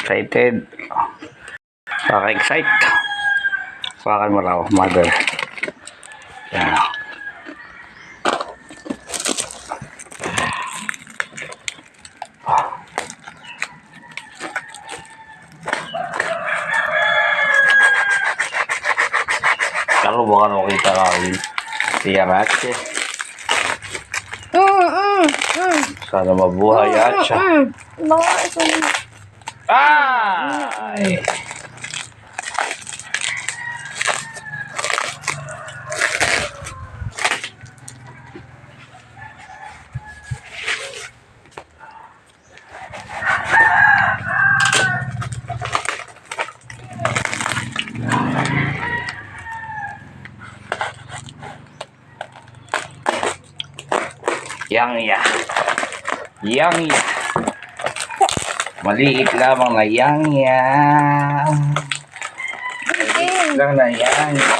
Excited. Excite. Pakan mo raw, mother. Yan. Kalau bukan kita kali tiar aja. Sana mabuhay aja. Ay. Yang ya. Maliit lamang na yang ya. Maliit lang na yang ya.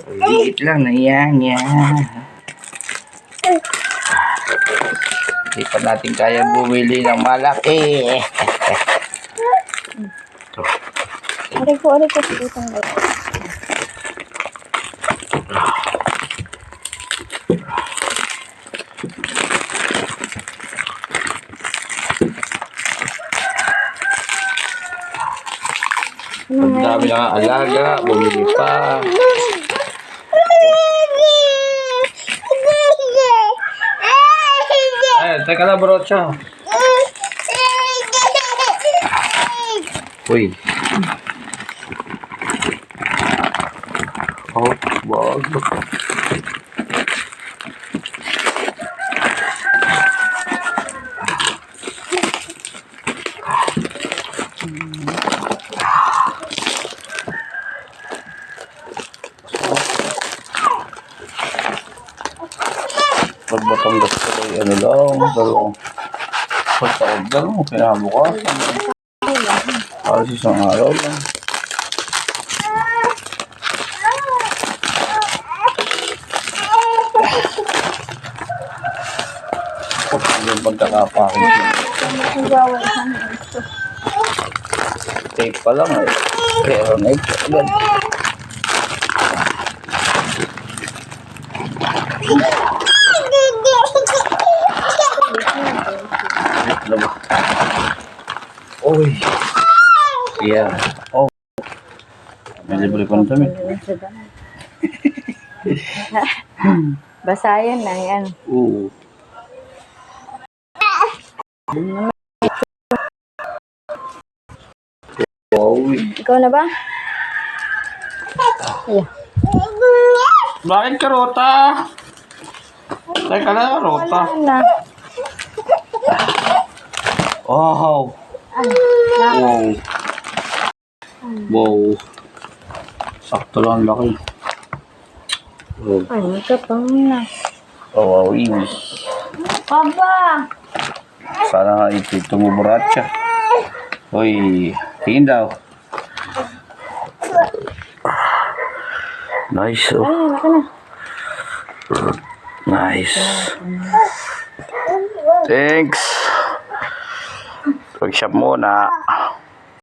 Maliit lang na yang ya. Hindi pa natin kaya bumili ng malaki. Aray ko. Itong Ang dami na alaga, bumili pa. Teka lang bro, siya. Uy. Oh, wag. Magbatanggap ko ay ano lang, pero pagtawag lang, kinabukasan. Para sa isang araw lang. Kapag yung pagkakapakin siya. Tape pa lang eh. Pero na-tape agad. Uy. Yeah. Oh. May libre pa nito. basayan lang yan. Oo. Wow. Ikaw na ba? Yeah. Bakit karota? Teka lang, karota. Na. Wow. Wow. Wow. Sakto lang laki. Wow. Ay, magkapang na. Oh, wow. Papa! Sana ito tumuburat siya. Uy, tingin daw. Nice. Oh. Ay, naka na. Nice. Thanks. Workshop muna.